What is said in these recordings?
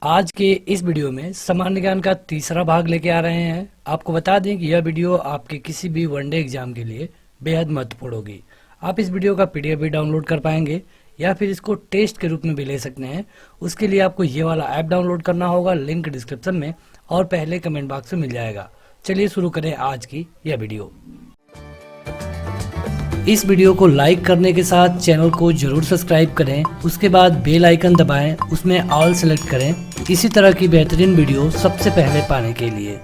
आज के इस वीडियो में सामान्य ज्ञान का तीसरा भाग लेके आ रहे हैं। आपको बता दें कि यह वीडियो आपके किसी भी वनडे एग्जाम के लिए बेहद महत्वपूर्ण होगी। आप इस वीडियो का पीडीएफ भी डाउनलोड कर पाएंगे या फिर इसको टेस्ट के रूप में भी ले सकते हैं। उसके लिए आपको ये वाला ऐप डाउनलोड करना होगा, लिंक डिस्क्रिप्शन में और पहले कमेंट बॉक्स में मिल जाएगा। चलिए शुरू करें आज की यह वीडियो। इस वीडियो को लाइक करने के साथ चैनल को जरूर सब्सक्राइब करें, उसके बाद बेल आइकन दबाएं, उसमें ऑल सेलेक्ट करें इसी तरह की बेहतरीन वीडियो सबसे पहले पाने के लिए।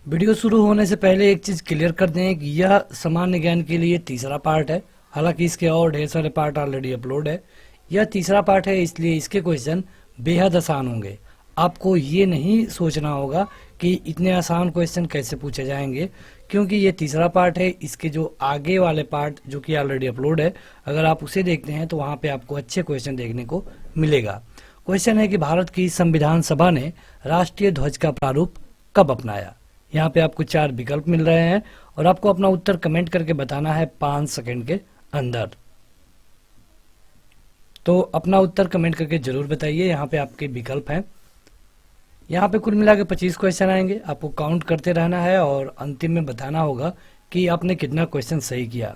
वीडियो शुरू होने से पहले एक चीज क्लियर कर दें कि यह सामान्य ज्ञान के लिए तीसरा पार्ट है। हालांकि इसके और ढेर सारे पार्ट ऑलरेडी अपलोड है। यह तीसरा पार्ट है, इसलिए इसके क्वेश्चन बेहद आसान होंगे। आपको ये नहीं सोचना होगा कि इतने आसान क्वेश्चन कैसे पूछे जाएंगे, क्योंकि ये तीसरा पार्ट है। इसके जो आगे वाले पार्ट जो कि ऑलरेडी अपलोड है, अगर आप उसे देखते हैं तो वहाँ पे आपको अच्छे क्वेश्चन देखने को मिलेगा। क्वेश्चन है कि भारत की संविधान सभा ने राष्ट्रीय ध्वज का प्रारूप कब अपनाया। यहाँ पे आपको 4 विकल्प मिल रहे हैं और आपको अपना उत्तर कमेंट करके बताना है 5 सेकंड के अंदर। तो अपना उत्तर कमेंट करके जरूर बताइए। यहाँ पे आपके विकल्प हैं। यहाँ पे कुल मिला के 25 क्वेश्चन आएंगे। आपको काउंट करते रहना है और अंतिम में बताना होगा कि आपने कितना क्वेश्चन सही किया।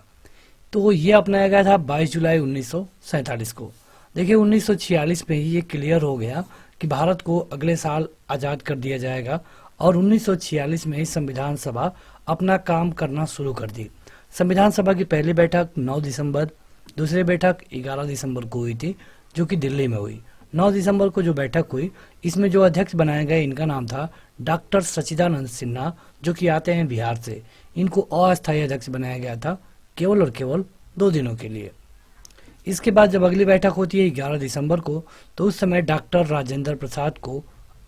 तो ये अपनाया गया था 22 जुलाई 1947 को। देखिए 1946 में ही ये क्लियर हो गया कि भारत को अगले साल आज़ाद कर दिया जाएगा और 1946 में ही संविधान सभा अपना काम करना शुरू कर दी। संविधान सभा की पहली बैठक 9 दिसंबर, दूसरी बैठक 11 दिसंबर को हुई थी, जो कि दिल्ली में हुई। 9 दिसंबर को जो बैठक हुई, इसमें जो अध्यक्ष बनाए गए, इनका नाम था डॉक्टर सच्चिदानंद सिन्हा, जो कि आते हैं बिहार से। इनको अस्थायी अध्यक्ष बनाया गया था केवल और केवल 2 दिनों के लिए। इसके बाद जब अगली बैठक होती है 11 दिसंबर को, तो उस समय डॉक्टर राजेंद्र प्रसाद को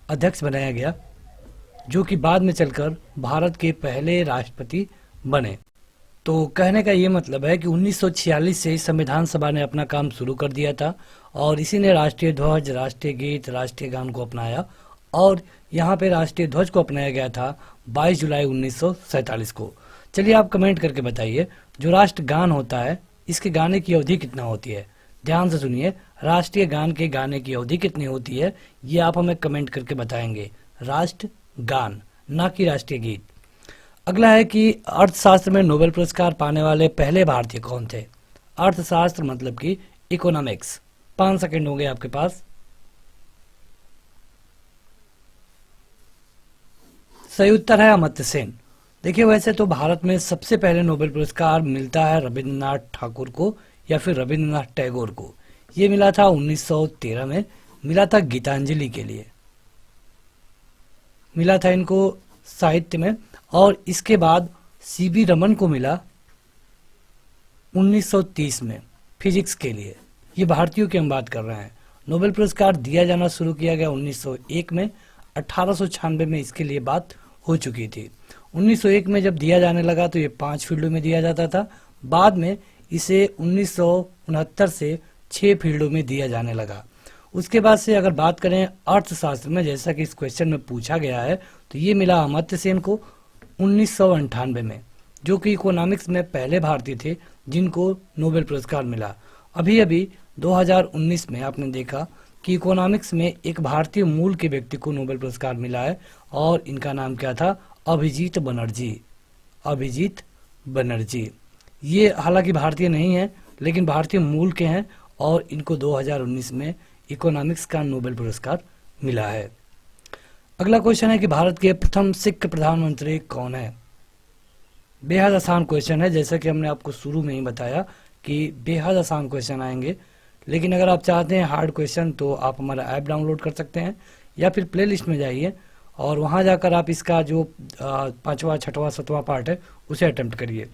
अध्यक्ष बनाया गया, जो कि बाद में चलकर भारत के पहले राष्ट्रपति बने। तो कहने का ये मतलब है कि 1946 से संविधान सभा ने अपना काम शुरू कर दिया था और इसी ने राष्ट्रीय ध्वज, राष्ट्रीय गीत, राष्ट्रीय गान को अपनाया और यहाँ पे राष्ट्रीय ध्वज को अपनाया गया था 22 जुलाई 1947 को। चलिए आप कमेंट करके बताइए, जो राष्ट्रगान होता है इसके गाने की अवधि कितना होती है। ध्यान से सुनिए, राष्ट्रीय गान के गाने की अवधि कितनी होती है ये आप हमें कमेंट करके बताएंगे। राष्ट्रगान, ना कि राष्ट्रीय गीत। अगला है कि अर्थशास्त्र में नोबेल पुरस्कार पाने वाले पहले भारतीय कौन थे। अर्थशास्त्र मतलब कि इकोनॉमिक्स। 5 सेकंड होंगे आपके पास। सही उत्तर है अमर्त्य सेन। देखिए वैसे तो भारत में सबसे पहले नोबेल पुरस्कार मिलता है रविंद्रनाथ ठाकुर को या फिर रविंद्रनाथ टैगोर को। ये मिला था 1913 में, मिला था गीतांजलि के लिए, मिला था इनको साहित्य में। और इसके बाद सीवी रमन को मिला 1930 में फिजिक्स के लिए। ये भारतीयों की हम बात कर रहे हैं। नोबेल पुरस्कार दिया जाना शुरू किया गया 1901 में। 1896 में इसके लिए बात हो चुकी थी। 1901 में जब दिया जाने लगा तो ये 5 फील्डों में दिया जाता था। बाद में इसे 1969 से 6 फील्डों में दिया जाने लगा। उसके बाद से अगर बात करें अर्थशास्त्र में, जैसा कि इस क्वेश्चन में पूछा गया है, तो ये मिला अमर्त्य सेन को 1998 में, जो कि इकोनॉमिक्स में पहले भारतीय थे जिनको नोबेल पुरस्कार मिला। अभी अभी 2019 में आपने देखा कि इकोनॉमिक्स में एक भारतीय मूल के व्यक्ति को नोबेल पुरस्कार मिला है और इनका नाम क्या था, अभिजीत बनर्जी। अभिजीत बनर्जी ये हालांकि भारतीय नहीं है, लेकिन भारतीय मूल के हैं और इनको 2019 में इकोनॉमिक्स का नोबेल पुरस्कार मिला है। अगला क्वेश्चन है कि भारत के प्रथम सिख प्रधानमंत्री कौन है। बेहद आसान क्वेश्चन है, जैसा कि हमने आपको शुरू में ही बताया कि बेहद आसान क्वेश्चन आएंगे। लेकिन अगर आप चाहते हैं हार्ड क्वेश्चन तो आप हमारा ऐप डाउनलोड कर सकते हैं या फिर प्लेलिस्ट में जाइए और वहां जाकर आप इसका जो 5वां, 6वां, 7वां पार्ट है उसे अटेम्प्ट करिए।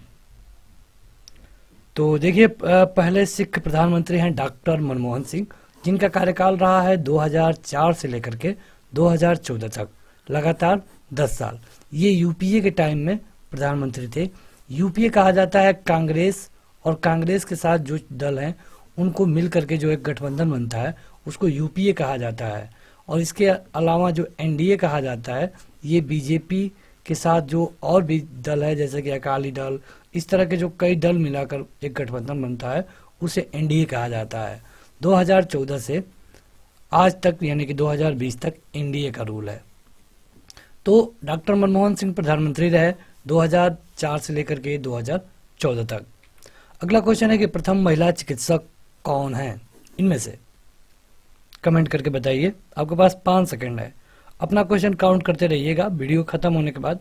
तो देखिए पहले सिख प्रधानमंत्री हैं डॉक्टर मनमोहन सिंह, जिनका कार्यकाल रहा है 2004 से लेकर के 2014 तक, लगातार 10 साल। ये यूपीए के टाइम में प्रधानमंत्री थे। यूपीए कहा जाता है कांग्रेस और कांग्रेस के साथ जो दल हैं उनको मिल करके जो एक गठबंधन बनता है उसको यूपीए कहा जाता है। और इसके अलावा जो एनडीए कहा जाता है, ये बीजेपी के साथ जो और भी दल है जैसे कि अकाली दल, इस तरह के जो कई दल मिलाकर एक गठबंधन बनता है उसे एनडीए कहा जाता है। 2014 से आज तक यानी कि 2020 तक एनडीए का रूल है। तो डॉक्टर मनमोहन सिंह प्रधानमंत्री रहे 2004 से लेकर के 2014 तक। अगला क्वेश्चन है कि प्रथम महिला चिकित्सक कौन है इनमें से, कमेंट करके बताइए। आपके पास 5 सेकंड है, अपना क्वेश्चन काउंट करते रहिएगा। वीडियो खत्म होने के बाद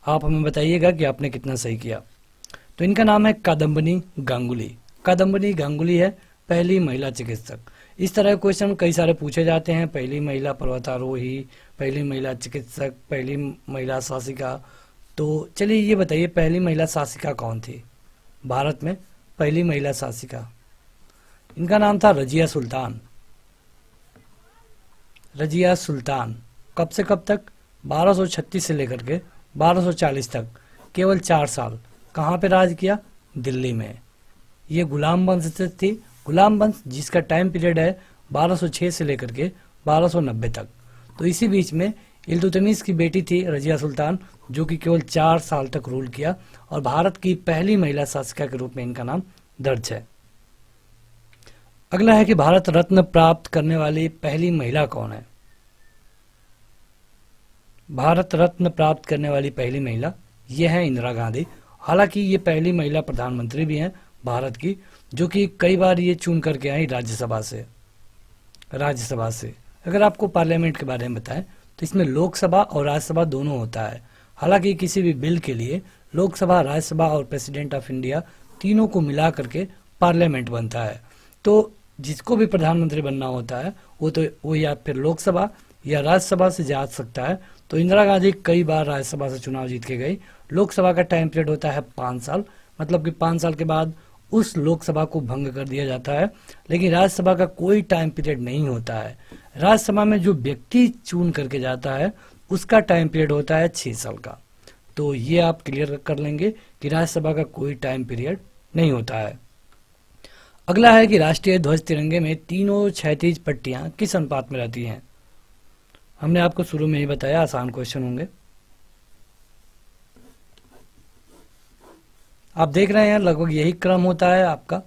आप हमें बताइएगा कि आपने कितना सही किया। तो इनका नाम है कादम्बिनी गांगुली। कादम्बिनी गांगुली है पहली महिला चिकित्सक। इस तरह के क्वेश्चन कई सारे पूछे जाते हैं, पहली महिला पर्वतारोही, पहली महिला चिकित्सक, पहली महिला शासिका। तो चलिए ये बताइए पहली महिला शासिका कौन थी भारत में? पहली महिला शासिका, इनका नाम था रजिया सुल्तान। रजिया सुल्तान कब से कब तक? 1236 से लेकर के 1240 तक, केवल 4 साल। कहाँ पे राज किया? दिल्ली में। ये गुलाम वंश से थी, गुलाम वंश जिसका टाइम पीरियड है 1206 से लेकर के 1290 तक। तो इसी बीच में इल्तुतमिश की बेटी थी रजिया सुल्तान, जो कि केवल 4 साल तक रूल किया और भारत की पहली महिला शासिका के रूप में इनका नाम दर्ज है। अगला है कि भारत रत्न प्राप्त करने वाली पहली महिला कौन है? भारत रत्न प्राप्त करने वाली पहली महिला ये है इंदिरा गांधी। हालांकि ये पहली महिला प्रधानमंत्री भी हैं भारत की, जो कि कई बार ये चुन करके आई राज्यसभा से। अगर आपको पार्लियामेंट के बारे में बताएं तो इसमें लोकसभा और राज्यसभा दोनों होता है। हालांकि किसी भी बिल के लिए लोकसभा, राज्यसभा और प्रेसिडेंट ऑफ इंडिया तीनों को मिला करके पार्लियामेंट बनता है। तो जिसको भी प्रधानमंत्री बनना होता है वो या फिर लोकसभा या राज्यसभा से जा सकता है। तो इंदिरा गांधी कई बार राज्यसभा से चुनाव जीत के गई। लोकसभा का टाइम पीरियड होता है 5 साल, मतलब कि 5 साल के बाद उस लोकसभा को भंग कर दिया जाता है। लेकिन राज्यसभा का कोई टाइम पीरियड नहीं होता है। राज्यसभा में जो व्यक्ति चुन करके जाता है उसका टाइम पीरियड होता है 6 साल का। तो ये आप क्लियर कर लेंगे कि राज्यसभा का कोई टाइम पीरियड नहीं होता है। अगला है कि राष्ट्रीय ध्वज तिरंगे में तीनों क्षैतिज पट्टियां किस अनुपात में रहती हैं? हमने आपको शुरू में ही बताया, आसान क्वेश्चन होंगे। आप देख रहे हैं लगभग यही क्रम होता है आपका।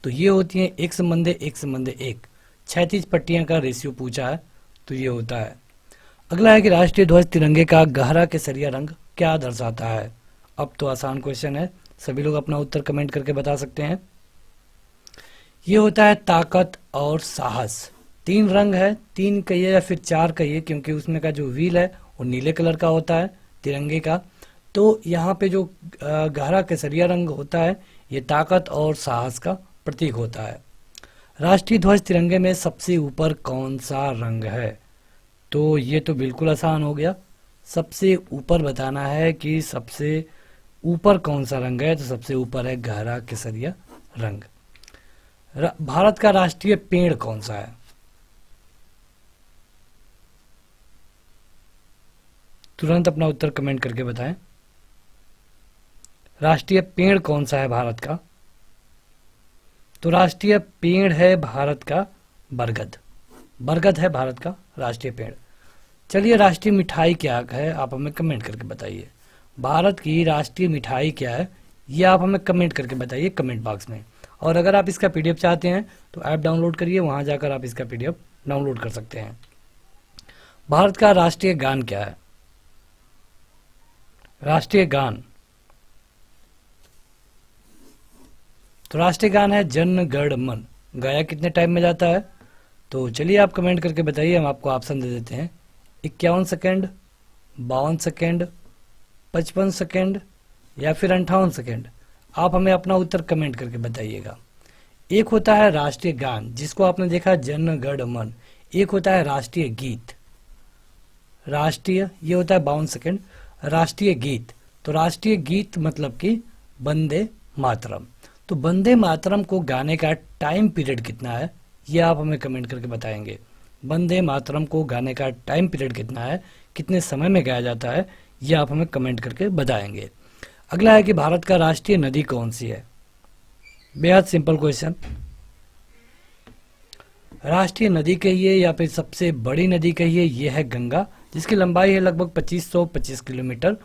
तो ये होती है 1:1:1। क्षैतिज पट्टियां का रेशियो पूछा है तो ये होता है। अगला है कि राष्ट्रीय ध्वज तिरंगे का गहरा केसरिया रंग क्या दर्शाता है? अब तो आसान क्वेश्चन है, सभी लोग अपना उत्तर कमेंट करके बता सकते हैं। ये होता है ताकत और साहस। 3 रंग है, 3 कहिए या फिर 4 कहिए, क्योंकि उसमें का जो व्हील है वो नीले कलर का होता है तिरंगे का। तो यहाँ पे जो गहरा केसरिया रंग होता है ये ताकत और साहस का प्रतीक होता है। राष्ट्रीय ध्वज तिरंगे में सबसे ऊपर कौन सा रंग है? तो ये तो बिल्कुल आसान हो गया। सबसे ऊपर बताना है कि सबसे ऊपर कौन सा रंग है, तो सबसे ऊपर है गहरा केसरिया रंग। भारत का राष्ट्रीय पेड़ कौन सा है? तुरंत अपना उत्तर कमेंट करके बताएं। राष्ट्रीय पेड़ कौन सा है भारत का? तो राष्ट्रीय पेड़ है भारत का बरगद। बरगद है भारत का राष्ट्रीय पेड़। चलिए राष्ट्रीय मिठाई क्या है आप हमें कमेंट करके बताइए। भारत की राष्ट्रीय मिठाई क्या है ये आप हमें कमेंट करके बताइए कमेंट बॉक्स में। और अगर आप इसका पीडीएफ चाहते हैं तो ऐप डाउनलोड करिए, वहां जाकर आप इसका पीडीएफ डाउनलोड कर सकते हैं। भारत का राष्ट्रीय गान क्या है? राष्ट्रीय गान, तो राष्ट्रीय गान है जन गण मन। गाया कितने टाइम में जाता है? तो चलिए आप कमेंट करके बताइए, हम आपको ऑप्शन दे देते हैं। 51 सेकेंड, 52 सेकेंड, 55 सेकेंड या फिर 58 सेकेंड। आप हमें अपना उत्तर कमेंट करके बताइएगा। एक होता है राष्ट्रीय गान जिसको आपने देखा जन गण मन, एक होता है राष्ट्रीय गीत। राष्ट्रीय ये होता है 52 सेकेंड। राष्ट्रीय गीत, तो राष्ट्रीय गीत मतलब कि वंदे मातरम। तो वंदे मातरम को गाने का टाइम पीरियड कितना है ये आप हमें कमेंट करके बताएंगे। वंदे मातरम को गाने का टाइम पीरियड कितना है, कितने समय में गाया जाता है, ये आप हमें कमेंट करके बताएंगे। अगला है कि भारत का राष्ट्रीय नदी कौन सी है? बेहद सिंपल क्वेश्चन। राष्ट्रीय नदी कहिए या फिर सबसे बड़ी नदी कहिए, ये है गंगा, जिसकी लंबाई है लगभग 2525 किलोमीटर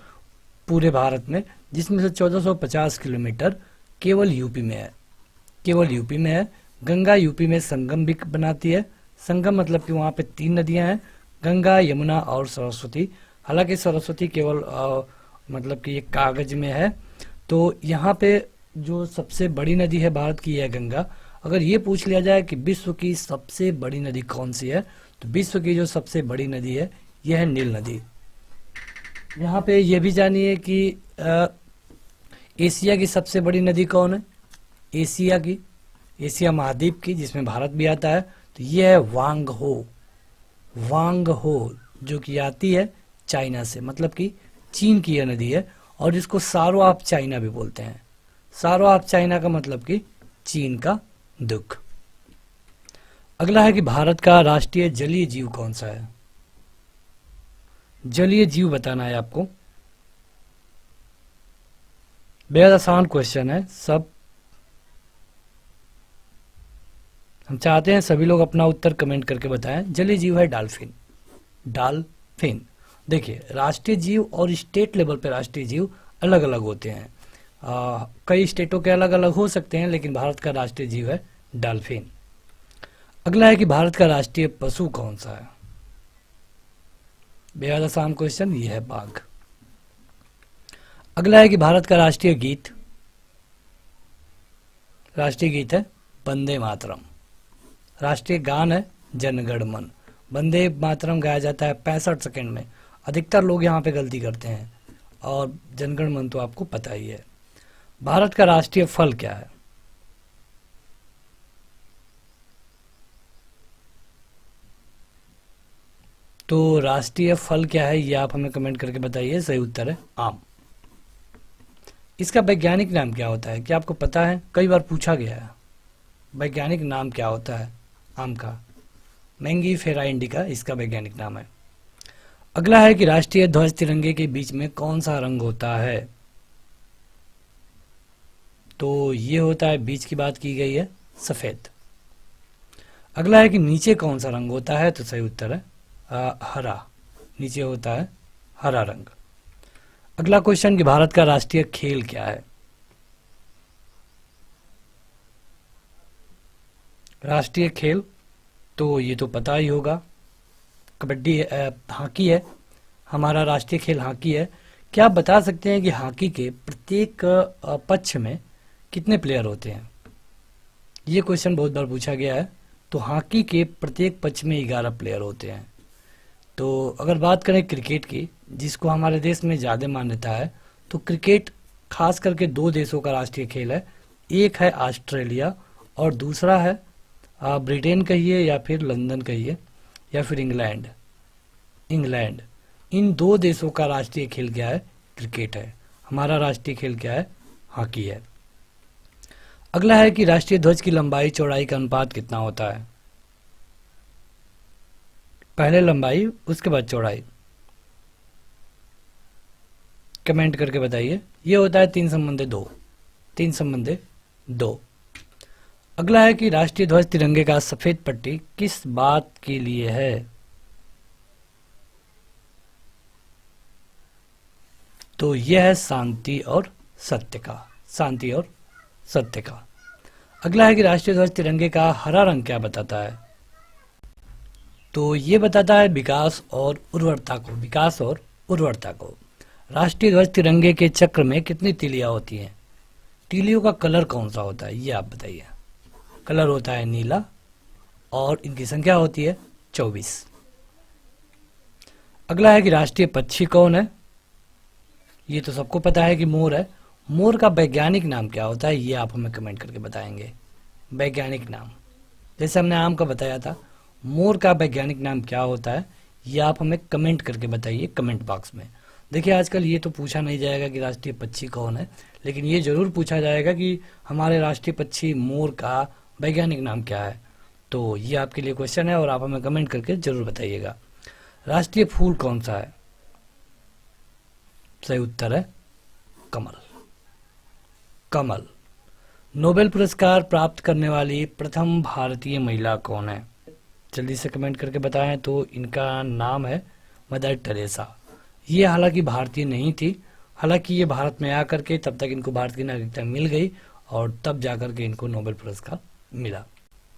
पूरे भारत में, जिसमें से 1450 किलोमीटर केवल यूपी में है। केवल यूपी में है। गंगा यूपी में संगम भी बनाती है, संगम मतलब कि वहाँ पे 3 नदियां हैं, गंगा, यमुना और सरस्वती। हालांकि सरस्वती केवल मतलब कि एक कागज में है। तो यहाँ पे जो सबसे बड़ी नदी है भारत की है गंगा। अगर ये पूछ लिया जाए कि विश्व की सबसे बड़ी नदी कौन सी है, तो विश्व की जो सबसे बड़ी नदी है यह है नील नदी। यहाँ पे ये भी जानिए कि एशिया की सबसे बड़ी नदी कौन है, एशिया की, एशिया महाद्वीप की, जिसमें भारत भी आता है, तो ये है वांग हो। वांग हो जो कि आती है चाइना से, मतलब कि चीन की यह नदी है, और इसको सारो ऑफ चाइना भी बोलते हैं। सारो ऑफ चाइना का मतलब कि चीन का दुख। अगला है कि भारत का राष्ट्रीय जलीय जीव कौन सा है। जलीय जीव बताना है आपको। बेहद आसान क्वेश्चन है। सब हम चाहते हैं सभी लोग अपना उत्तर कमेंट करके बताएं। जलीय जीव है डॉल्फिन। डॉल्फिन। देखिए, राष्ट्रीय जीव और स्टेट लेवल पे राष्ट्रीय जीव अलग अलग होते हैं। कई स्टेटों के अलग अलग हो सकते हैं, लेकिन भारत का राष्ट्रीय जीव है डॉल्फिन। अगला है कि भारत का राष्ट्रीय पशु कौन सा है। बेहद आसान क्वेश्चन, ये है बाघ। अगला है कि भारत का राष्ट्रीय गीत, राष्ट्रीय गीत है वंदे मातरम। राष्ट्रीय गान है जन गण मन। वंदे मातरम गाया जाता है 65 सेकंड में। अधिकतर लोग यहाँ पे गलती करते हैं, और जनगण मन तो आपको पता ही है। भारत का राष्ट्रीय फल क्या है। तो राष्ट्रीय फल क्या है ये आप हमें कमेंट करके बताइए। सही उत्तर है आम। इसका वैज्ञानिक नाम क्या होता है, क्या आपको पता है? कई बार पूछा गया है, वैज्ञानिक नाम क्या होता है आम का। मैंगीफेरा इंडिका इसका वैज्ञानिक नाम है। अगला है कि राष्ट्रीय ध्वज तिरंगे के बीच में कौन सा रंग होता है। तो ये होता है, बीच की बात की गई है, सफेद। अगला है कि नीचे कौन सा रंग होता है, तो सही उत्तर है हरा। नीचे होता है हरा रंग। अगला क्वेश्चन कि भारत का राष्ट्रीय खेल क्या है। राष्ट्रीय खेल तो ये तो पता ही होगा, कबड्डी है, हॉकी है। हमारा राष्ट्रीय खेल हॉकी है। क्या आप बता सकते हैं कि हॉकी के प्रत्येक पक्ष में कितने प्लेयर होते हैं। ये क्वेश्चन बहुत बार पूछा गया है। तो हॉकी के प्रत्येक पक्ष में 11 प्लेयर होते हैं। तो अगर बात करें क्रिकेट की, जिसको हमारे देश में ज़्यादा मान्यता है, तो क्रिकेट खास करके 2 देशों का राष्ट्रीय खेल है। एक है ऑस्ट्रेलिया और दूसरा है ब्रिटेन कहिए या फिर लंदन कहिए या फिर इंग्लैंड। इंग्लैंड। इन 2 देशों का राष्ट्रीय खेल क्या है, क्रिकेट है। हमारा राष्ट्रीय खेल क्या है, हॉकी है। अगला है कि राष्ट्रीय ध्वज की लंबाई चौड़ाई का अनुपात कितना होता है। पहले लंबाई उसके बाद चौड़ाई। कमेंट करके बताइए। ये होता है 3/2। 3/2। अगला है कि राष्ट्रीय ध्वज तिरंगे का सफेद पट्टी किस बात के लिए है। तो यह है शांति और सत्य का। शांति और सत्य का। अगला है कि राष्ट्रीय ध्वज तिरंगे का हरा रंग क्या बताता है। तो ये बताता है विकास और उर्वरता को। विकास और उर्वरता को। राष्ट्रीय ध्वज तिरंगे के चक्र में कितनी तीलियां होती हैं। तीलियों का कलर कौन सा होता है, ये आप बताइए। कलर होता है नीला और इनकी संख्या होती है 24। अगला है कि राष्ट्रीय पक्षी कौन है। ये तो सबको पता है कि मोर है। मोर का वैज्ञानिक नाम क्या होता है, ये आप हमें कमेंट करके बताएंगे। वैज्ञानिक नाम, जैसे हमने आम का बताया था, मोर का वैज्ञानिक नाम क्या होता है, ये आप हमें कमेंट करके बताइए कमेंट बॉक्स में। देखिए, आजकल ये तो पूछा नहीं जाएगा कि राष्ट्रीय पक्षी कौन है, लेकिन ये जरूर पूछा जाएगा कि हमारे राष्ट्रीय पक्षी मोर का वैज्ञानिक नाम क्या है। तो ये आपके लिए क्वेश्चन है और आप हमें कमेंट करके जरूर बताइएगा। राष्ट्रीय फूल कौन सा है। सही उत्तर है कमल। कमल। नोबेल पुरस्कार प्राप्त करने वाली प्रथम भारतीय महिला कौन है। जल्दी से कमेंट करके बताएं। तो इनका नाम है मदर टेरेसा। ये हालांकि भारतीय नहीं थी, हालांकि ये भारत में आकर के तब तक इनको भारत की नागरिकता मिल गई और तब जाकर के इनको नोबेल पुरस्कार मिला।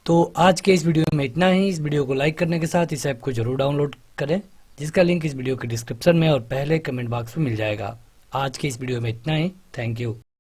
तो आज के इस वीडियो में इतना ही। इस वीडियो को लाइक करने के साथ इस ऐप को जरूर डाउनलोड करें, जिसका लिंक इस वीडियो के डिस्क्रिप्शन में और पहले कमेंट बॉक्स में मिल जाएगा। आज के इस वीडियो में इतना ही। Thank you.